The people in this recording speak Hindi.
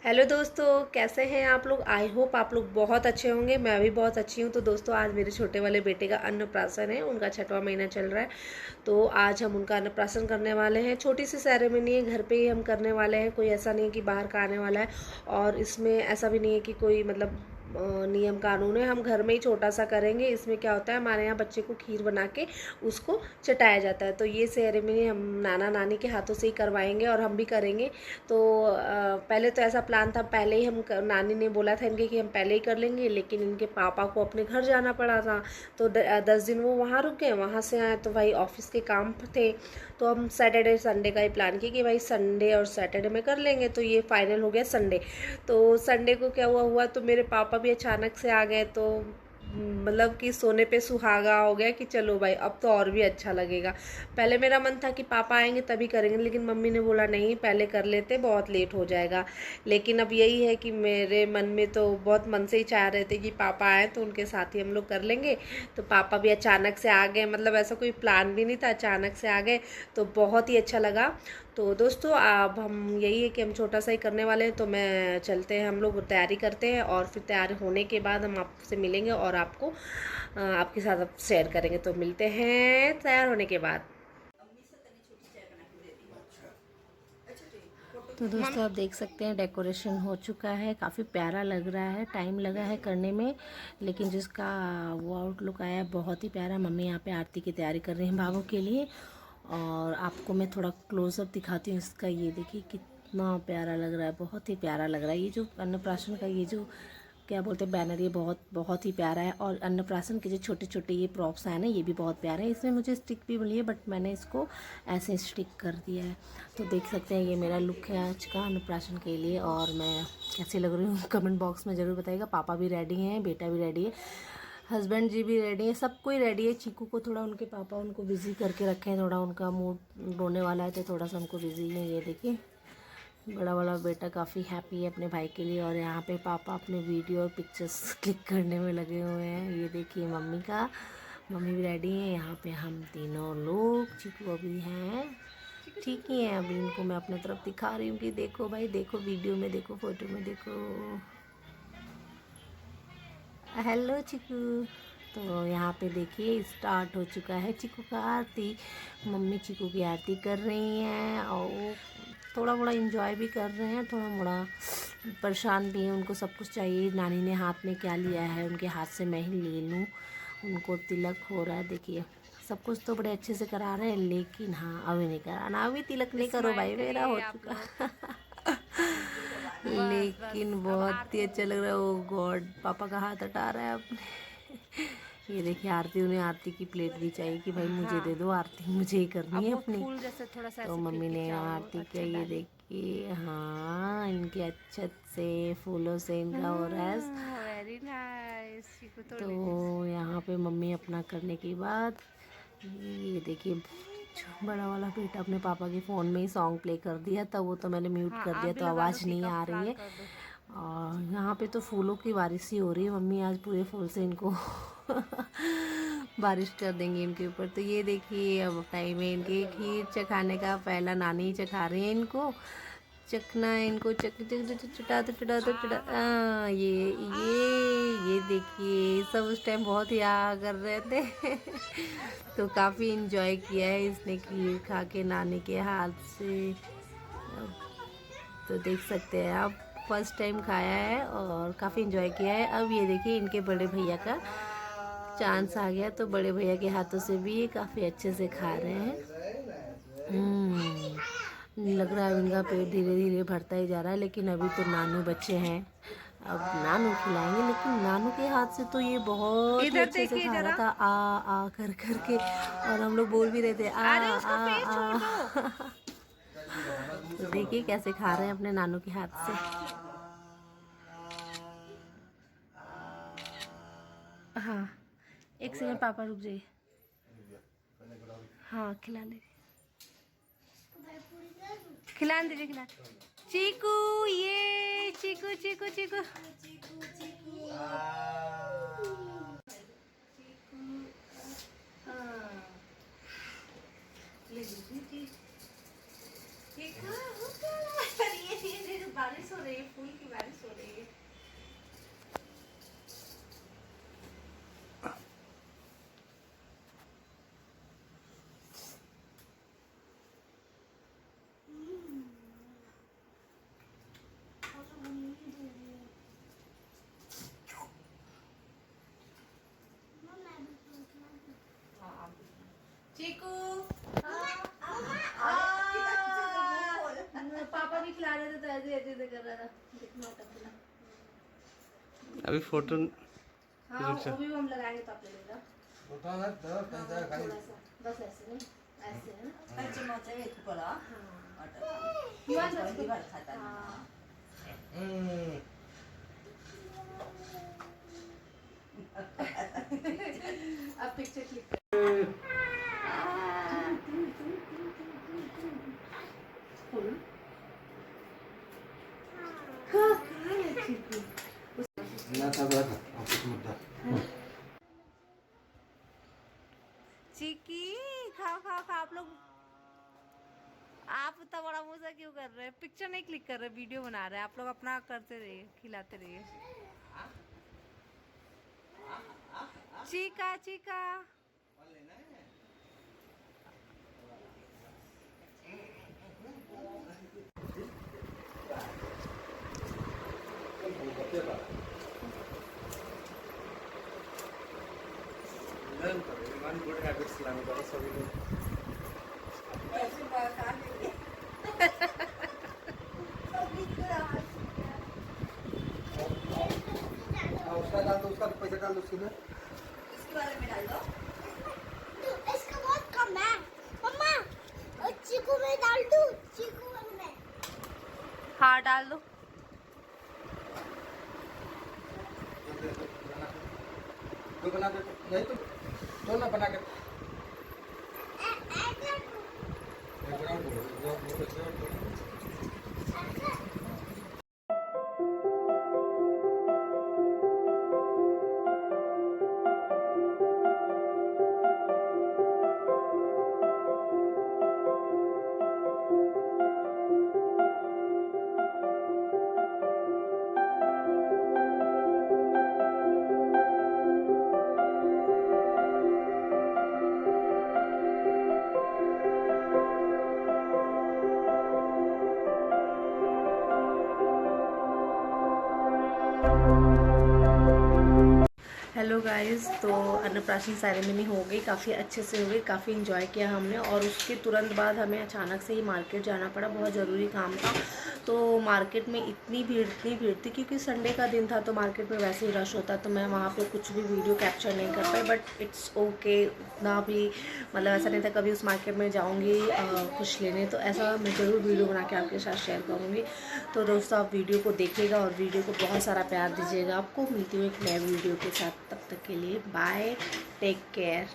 हेलो दोस्तों, कैसे हैं आप लोग। आई होप आप लोग बहुत अच्छे होंगे। मैं भी बहुत अच्छी हूँ। तो दोस्तों, आज मेरे छोटे वाले बेटे का अन्नप्राशन है। उनका 6वां महीना चल रहा है। तो आज हम उनका अन्नप्राशन करने वाले हैं। छोटी सी सेरेमनी है, घर पे ही हम करने वाले हैं। कोई ऐसा नहीं है कि बाहर का आने वाला है। और इसमें ऐसा भी नहीं है कि कोई मतलब नियम कानून है। हम घर में ही छोटा सा करेंगे। इसमें क्या होता है, हमारे यहाँ बच्चे को खीर बना के उसको चटाया जाता है। तो ये सेरेमनी हम नाना नानी के हाथों से ही करवाएंगे और हम भी करेंगे। तो पहले तो ऐसा प्लान था, पहले ही हम नानी ने बोला था इनके कि हम पहले ही कर लेंगे, लेकिन इनके पापा को अपने घर जाना पड़ा था। तो 10 दिन वो वहाँ रुक गए। वहाँ से आए तो भाई ऑफिस के काम थे। तो हम सैटरडे संडे का ही प्लान किया कि भाई संडे और सैटरडे में कर लेंगे। तो ये फाइनल हो गया संडे। तो संडे को क्या हुआ हुआ तो मेरे पापा भी अचानक से आ गए। तो मतलब कि सोने पे सुहागा हो गया कि चलो भाई अब तो और भी अच्छा लगेगा। पहले मेरा मन था कि पापा आएंगे तभी करेंगे, लेकिन मम्मी ने बोला नहीं पहले कर लेते, बहुत लेट हो जाएगा। लेकिन अब यही है कि मेरे मन में तो बहुत मन से ही चाह रहे थे कि पापा आए तो उनके साथ ही हम लोग कर लेंगे। तो पापा भी अचानक से आ गए, मतलब ऐसा कोई प्लान भी नहीं था, अचानक से आ गए। तो बहुत ही अच्छा लगा। तो दोस्तों, अब हम यही है कि हम छोटा सा ही करने वाले हैं। तो मैं चलते हैं, हम लोग तैयारी करते हैं और फिर तैयार होने के बाद हम आपसे मिलेंगे और आपको आपके साथ अब शेयर करेंगे। तो मिलते हैं तैयार होने के बाद। तो दोस्तों, आप देख सकते हैं डेकोरेशन हो चुका है। काफ़ी प्यारा लग रहा है। टाइम लगा है करने में, लेकिन जिसका वो आउटलुक आया है बहुत ही प्यारा। मम्मी यहाँ पे आरती की तैयारी कर रही हैं बाबू के लिए। और आपको मैं थोड़ा क्लोजअप दिखाती हूँ इसका। ये देखिए कितना प्यारा लग रहा है, बहुत ही प्यारा लग रहा है। ये जो अन्नप्राशन का ये जो क्या बोलते हैं बैनर, ये बहुत बहुत ही प्यारा है। और अन्नप्राशन के जो छोटे छोटे ये प्रॉप्स हैं ना, ये भी बहुत प्यारे हैं। इसमें मुझे स्टिक भी मिली है, बट मैंने इसको ऐसे स्टिक कर दिया है। तो देख सकते हैं ये मेरा लुक है आज का अन्नप्राशन के लिए। और मैं कैसी लग रही हूँ कमेंट बॉक्स में ज़रूर बताइएगा। पापा भी रेडी हैं, बेटा भी रेडी है, हस्बैंड जी भी रेडी है, सब कोई रेडी है। चीकू को थोड़ा उनके पापा उनको बिज़ी करके रखे हैं, थोड़ा उनका मूड रोने वाला है तो थोड़ा सा उनको बिज़ी है। ये देखिए बड़ा वाला बेटा काफ़ी हैप्पी है अपने भाई के लिए। और यहाँ पे पापा अपने वीडियो और पिक्चर्स क्लिक करने में लगे हुए हैं। ये देखिए मम्मी भी रेडी है। यहाँ पे हम तीनों लोग, चीकू अभी हैं ठीक ही हैं। अभी इनको मैं अपने तरफ दिखा रही हूँ कि देखो भाई, देखो वीडियो में, देखो फोटो में, देखो। हेलो चिकू। तो यहाँ पे देखिए स्टार्ट हो चुका है चिकू का आरती। मम्मी चिकू की आरती कर रही हैं और वो थोड़ा मोड़ा इंजॉय भी कर रहे हैं, थोड़ा मोड़ा परेशान भी हैं। उनको सब कुछ चाहिए। नानी ने हाथ में क्या लिया है, उनके हाथ से मैं ही ले लूँ। उनको तिलक हो रहा है, देखिए सब कुछ तो बड़े अच्छे से करा रहे हैं। लेकिन हाँ, अभी नहीं कराना, अभी तिलक नहीं करो भाई, मेरा हो चुका लेकिन बहुत ही अच्छा लग रहा है। ओ गॉड, पापा का हाथ हटा रहा है अपने ये देखिए आरती, उन्हें आरती की प्लेट भी चाहिए कि भाई मुझे दे दो, आरती मुझे ही करनी है अपनी। तो मम्मी ने मम्मी किया, ये देखिए। हाँ, इनके अच्छत से फूलों से इनका हो रहा है। Very nice. तो यहाँ पे मम्मी अपना करने के बाद ये देखिए बड़ा वाला बेटा अपने पापा के फ़ोन में ही सॉन्ग प्ले कर दिया था। वो तो मैंने म्यूट कर दिया, तो आवाज़ नहीं आ रही है। और यहाँ पे तो फूलों की बारिश ही हो रही है। मम्मी आज पूरे फूल से इनको बारिश कर देंगे इनके ऊपर। तो ये देखिए अब टाइम है इनके खीर चखाने का। पहला नानी ही चखा रही है इनको, चखना है इनको। चटा तो चटा तो चटा। ये देखिए सब उस टाइम बहुत ही आ कर रहे थे तो काफ़ी इन्जॉय किया है इसने खीर खा के नानी के हाथ से। तो देख सकते हैं आप, फर्स्ट टाइम खाया है और काफ़ी इन्जॉय किया है। अब ये देखिए इनके बड़े भैया का चांस आ गया, तो बड़े भैया के हाथों से भी ये काफ़ी अच्छे से खा रहे हैं। लग रहा है इनका पेट धीरे धीरे भरता ही जा रहा है। लेकिन अभी तो नानू बच्चे हैं, अब नानू खिलाएंगे। लेकिन नानू के हाथ से तो ये बहुत ही अच्छे से खा रहा था, आ कर करके। और हम लोग बोल भी रहे थे आ तो देखिए कैसे खा रहे हैं अपने नानू के हाथ से। हाँ, एक सेकंड पापा रुक जाइए। हाँ, खिला लीजिए, खिला दीजिए, खिला। चीकू, ये चीकू चीकू चीकू बारिश हो रही है, फूल कर रहा था, दिखना होता था। अभी फोटो हाँ वो भी हम लगाएंगे तो आप ले लेगा। थोड़ा सा बस ऐसे नहीं, ऐसे है ना। अच्छा मौजे एक पड़ा युवा पहली बार खाता है अब पिक्चर क्लिक कर। ना था बड़ा ऑफिस मुद्दा चिकी खाओ खाओ खाओ आप लोग। आप इतना बड़ा मुंह से क्यों कर रहे हैं? पिक्चर नहीं क्लिक कर रहे, वीडियो बना रहे हैं। आप लोग अपना करते रहिए, खिलाते रहिए। चीका चीका गुड हैबिट्स लाने का सभी लोग ऐसे बात आ गई उसका डाल दो, उसका पैसा डाल दो उसमें। इसके बारे में डाल दो इसका बहुत कम है मम्मा। और चीकू में डाल दूं, चीकू में। हाँ डाल दो। तो बना दे, नहीं तो ना बना के हेलो गाइस, तो अन्नप्राशन सेरेमनी हो गई, काफ़ी अच्छे से हो गई, काफ़ी इन्जॉय किया हमने। और उसके तुरंत बाद हमें अचानक से ही मार्केट जाना पड़ा, बहुत ज़रूरी काम था। तो मार्केट में इतनी भीड़ थी क्योंकि संडे का दिन था, तो मार्केट में वैसे ही रश होता, तो मैं वहाँ पे कुछ भी वीडियो कैप्चर नहीं कर पाई। बट इट्स ओके, उतना भी मतलब ऐसा नहीं था। कभी उस मार्केट में जाऊँगी कुछ लेने, तो ऐसा मैं ज़रूर वीडियो बना के आपके साथ शेयर करूँगी। तो दोस्तों आप वीडियो को देखिएगा और वीडियो को बहुत सारा प्यार दीजिएगा। आपको मिलती हूँ एक नए वीडियो के साथ, तब तक के लिए बाय, टेक केयर।